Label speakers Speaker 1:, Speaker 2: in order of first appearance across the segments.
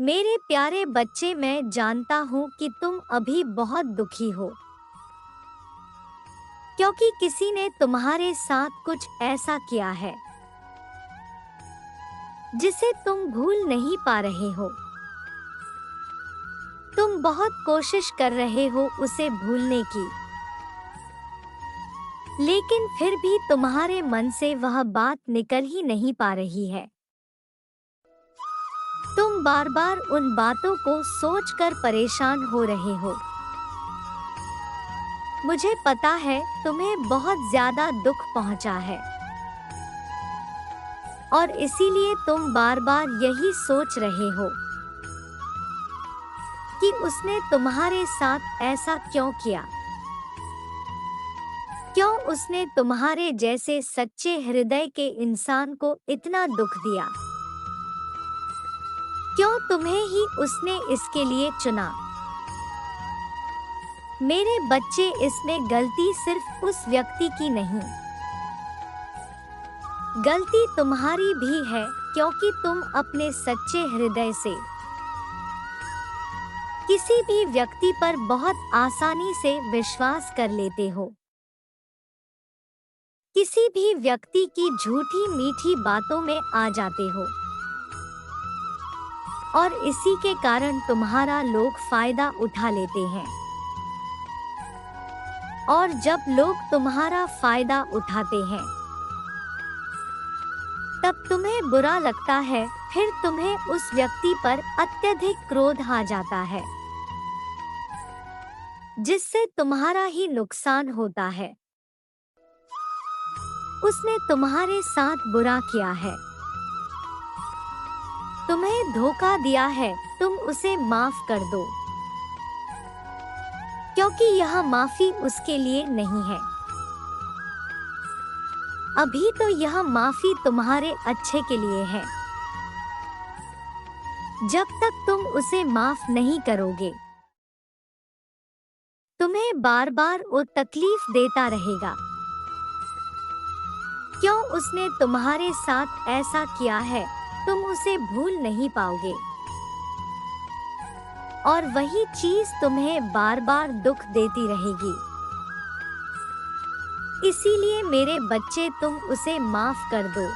Speaker 1: मेरे प्यारे बच्चे, मैं जानता हूँ कि तुम अभी बहुत दुखी हो, क्योंकि किसी ने तुम्हारे साथ कुछ ऐसा किया है जिसे तुम भूल नहीं पा रहे हो। तुम बहुत कोशिश कर रहे हो उसे भूलने की, लेकिन फिर भी तुम्हारे मन से वह बात निकल ही नहीं पा रही है। तुम बार बार उन बातों को सोचकर परेशान हो रहे हो। मुझे पता है तुम्हें बहुत ज्यादा दुख पहुंचा है, और इसीलिए तुम बार बार यही सोच रहे हो कि उसने तुम्हारे साथ ऐसा क्यों किया। क्यों उसने तुम्हारे जैसे सच्चे हृदय के इंसान को इतना दुख दिया। क्यों तुम्हें ही उसने इसके लिए चुना। मेरे बच्चे, इसमें गलती सिर्फ उस व्यक्ति की नहीं, गलती तुम्हारी भी है, क्योंकि तुम अपने सच्चे हृदय से किसी भी व्यक्ति पर बहुत आसानी से विश्वास कर लेते हो। किसी भी व्यक्ति की झूठी मीठी बातों में आ जाते हो, और इसी के कारण तुम्हारा लोग फायदा उठा लेते हैं। और जब लोग तुम्हारा फायदा उठाते हैं तब तुम्हें बुरा लगता है, फिर तुम्हें उस व्यक्ति पर अत्यधिक क्रोध आ जाता है, जिससे तुम्हारा ही नुकसान होता है। उसने तुम्हारे साथ बुरा किया है, तुम्हें धोखा दिया है, तुम उसे माफ कर दो, क्योंकि यह माफी उसके लिए नहीं है। अभी तो यह माफी तुम्हारे अच्छे के लिए है। जब तक तुम उसे माफ नहीं करोगे, तुम्हें बार बार वो तकलीफ देता रहेगा। क्यों उसने तुम्हारे साथ ऐसा किया है, तुम उसे भूल नहीं पाओगे, और वही चीज तुम्हें बार बार दुख देती रहेगी। इसीलिए मेरे बच्चे, तुम उसे माफ कर दो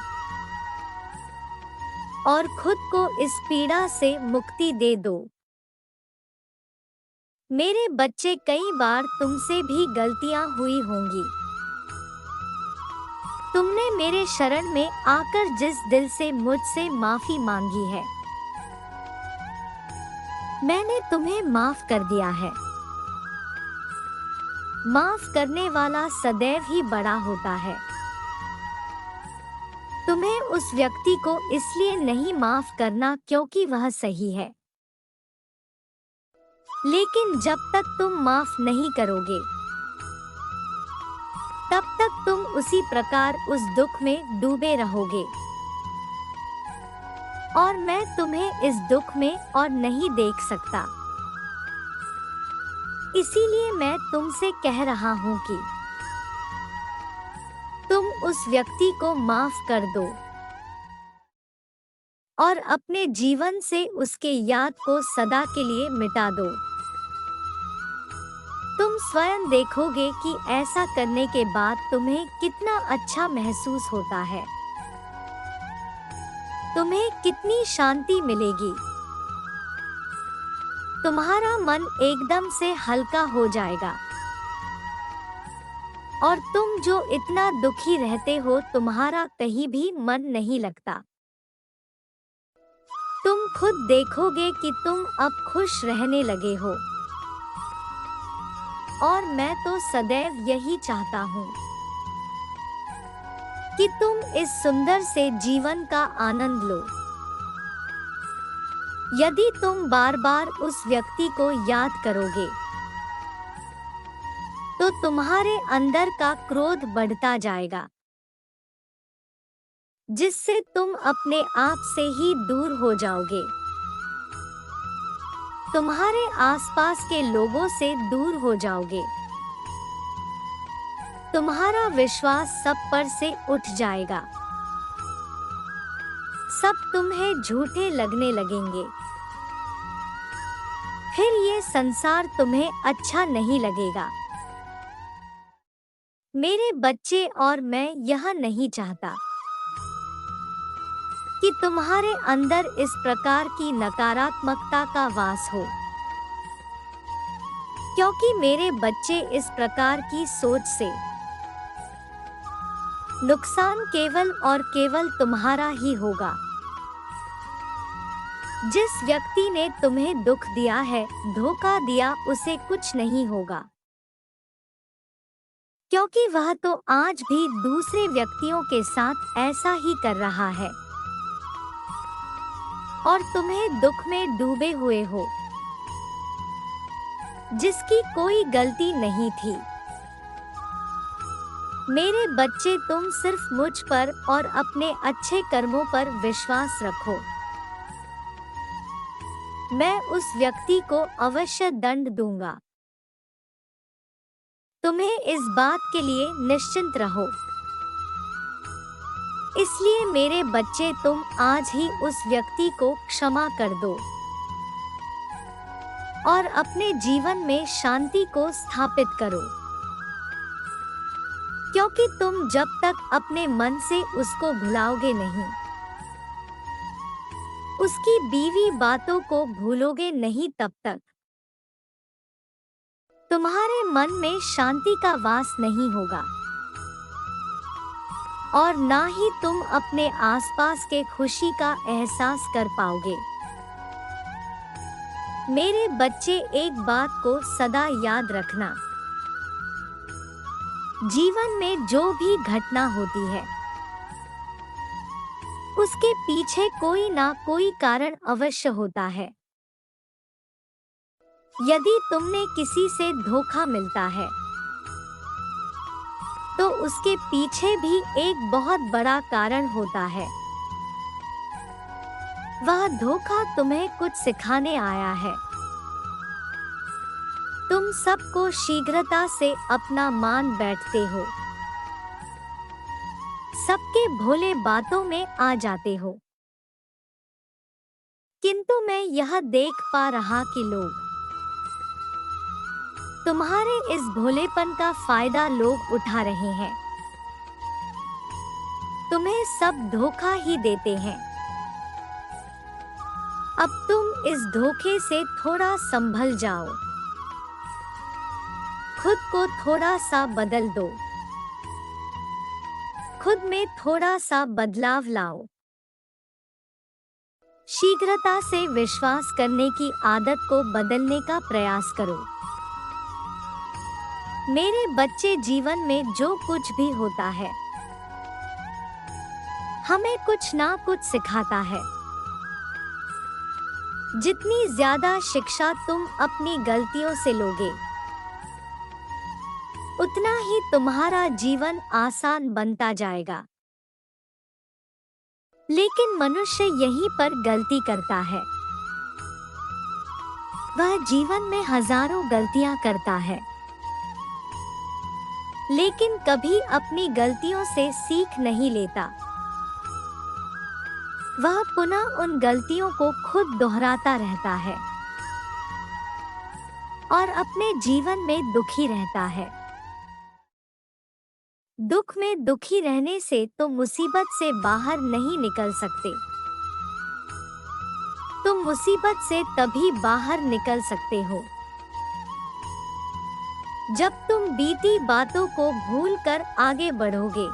Speaker 1: और खुद को इस पीड़ा से मुक्ति दे दो। मेरे बच्चे, कई बार तुमसे भी गलतियां हुई होंगी। तुमने मेरे शरण में आकर जिस दिल से मुझसे माफी मांगी है, मैंने तुम्हें माफ कर दिया है। माफ करने वाला सदैव ही बड़ा होता है। तुम्हें उस व्यक्ति को इसलिए नहीं माफ करना क्योंकि वह सही है, लेकिन जब तक तुम माफ नहीं करोगे, तब तक तुम उसी प्रकार उस दुख में डूबे रहोगे, और मैं तुम्हें इस दुख में और नहीं देख सकता। इसीलिए मैं तुमसे कह रहा हूँ कि तुम उस व्यक्ति को माफ कर दो और अपने जीवन से उसके याद को सदा के लिए मिटा दो। तुम स्वयं देखोगे कि ऐसा करने के बाद तुम्हें कितना अच्छा महसूस होता है, तुम्हें कितनी शांति मिलेगी। तुम्हारा मन एकदम से हल्का हो जाएगा, और तुम जो इतना दुखी रहते हो, तुम्हारा कहीं भी मन नहीं लगता। तुम खुद देखोगे कि तुम अब खुश रहने लगे हो, और मैं तो सदैव यही चाहता हूँ कि तुम इस सुंदर से जीवन का आनंद लो। यदि तुम बार बार उस व्यक्ति को याद करोगे, तो तुम्हारे अंदर का क्रोध बढ़ता जाएगा, जिससे तुम अपने आप से ही दूर हो जाओगे। तुम्हारे आसपास के लोगों से दूर हो जाओगे। तुम्हारा विश्वास सब पर से उठ जाएगा। सब तुम्हें झूठे लगने लगेंगे। फिर ये संसार तुम्हें अच्छा नहीं लगेगा। मेरे बच्चे और मैं यह नहीं चाहता कि तुम्हारे अंदर इस प्रकार की नकारात्मकता का वास हो, क्योंकि मेरे बच्चे इस प्रकार की सोच से नुकसान केवल और केवल तुम्हारा ही होगा। जिस व्यक्ति ने तुम्हें दुख दिया है, धोखा दिया, उसे कुछ नहीं होगा, क्योंकि वह तो आज भी दूसरे व्यक्तियों के साथ ऐसा ही कर रहा है और तुम्हें दुख में डूबे हुए हो, जिसकी कोई गलती नहीं थी। मेरे बच्चे, तुम सिर्फ मुझ पर और अपने अच्छे कर्मों पर विश्वास रखो। मैं उस व्यक्ति को अवश्य दंड दूंगा। तुम्हें इस बात के लिए निश्चिंत रहो। इसलिए मेरे बच्चे, तुम आज ही उस व्यक्ति को क्षमा कर दो और अपने जीवन में शांति को स्थापित करो, क्योंकि तुम जब तक अपने मन से उसको भुलाओगे नहीं, उसकी बीवी बातों को भूलोगे नहीं, तब तक तुम्हारे मन में शांति का वास नहीं होगा और ना ही तुम अपने आसपास के खुशी का एहसास कर पाओगे। मेरे बच्चे, एक बात को सदा याद रखना, जीवन में जो भी घटना होती है उसके पीछे कोई ना कोई कारण अवश्य होता है। यदि तुमने किसी से धोखा मिलता है तो उसके पीछे भी एक बहुत बड़ा कारण होता है। वह धोखा तुम्हें कुछ सिखाने आया है। तुम सबको शीघ्रता से अपना मान बैठते हो, सबके भोले बातों में आ जाते हो, किंतु मैं यह देख पा रहा कि लोग तुम्हारे इस भोलेपन का फायदा लोग उठा रहे हैं। तुम्हें सब धोखा ही देते हैं। अब तुम इस धोखे से थोड़ा संभल जाओ, खुद को थोड़ा सा बदल दो, खुद में थोड़ा सा बदलाव लाओ। शीघ्रता से विश्वास करने की आदत को बदलने का प्रयास करो। मेरे बच्चे, जीवन में जो कुछ भी होता है हमें कुछ ना कुछ सिखाता है। जितनी ज्यादा शिक्षा तुम अपनी गलतियों से लोगे, उतना ही तुम्हारा जीवन आसान बनता जाएगा। लेकिन मनुष्य यहीं पर गलती करता है। वह जीवन में हजारों गलतियां करता है, लेकिन कभी अपनी गलतियों से सीख नहीं लेता। वह पुनः उन गलतियों को खुद दोहराता रहता है और अपने जीवन में दुखी रहता है। दुख में दुखी रहने से तो मुसीबत से बाहर नहीं निकल सकते। तुम मुसीबत से तभी बाहर निकल सकते हो जब तुम बीती बातों को भूलकर आगे बढ़ोगे।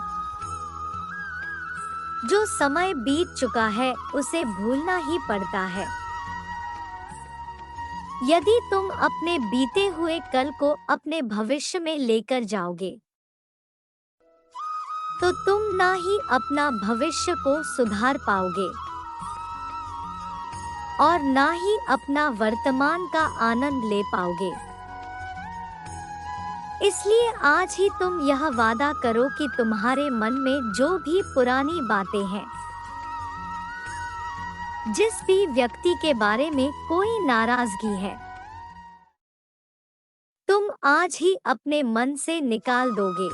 Speaker 1: जो समय बीत चुका है उसे भूलना ही पड़ता है। यदि तुम अपने बीते हुए कल को अपने भविष्य में लेकर जाओगे तो तुम ना ही अपना भविष्य को सुधार पाओगे और ना ही अपना वर्तमान का आनंद ले पाओगे। इसलिए आज ही तुम यह वादा करो कि तुम्हारे मन में जो भी पुरानी बातें हैं, जिस भी व्यक्ति के बारे में कोई नाराजगी है, तुम आज ही अपने मन से निकाल दोगे।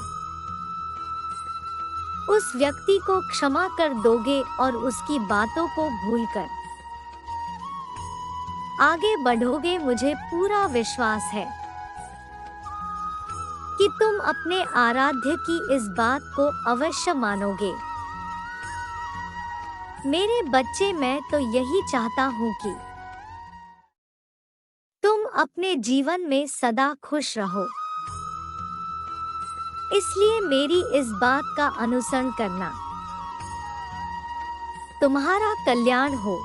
Speaker 1: उस व्यक्ति को क्षमा कर दोगे और उसकी बातों को भूलकर आगे बढ़ोगे, मुझे पूरा विश्वास है कि तुम अपने आराध्य की इस बात को अवश्य मानोगे। मेरे बच्चे, मैं तो यही चाहता हूँ कि तुम अपने जीवन में सदा खुश रहो। इसलिए मेरी इस बात का अनुसरण करना, तुम्हारा कल्याण हो।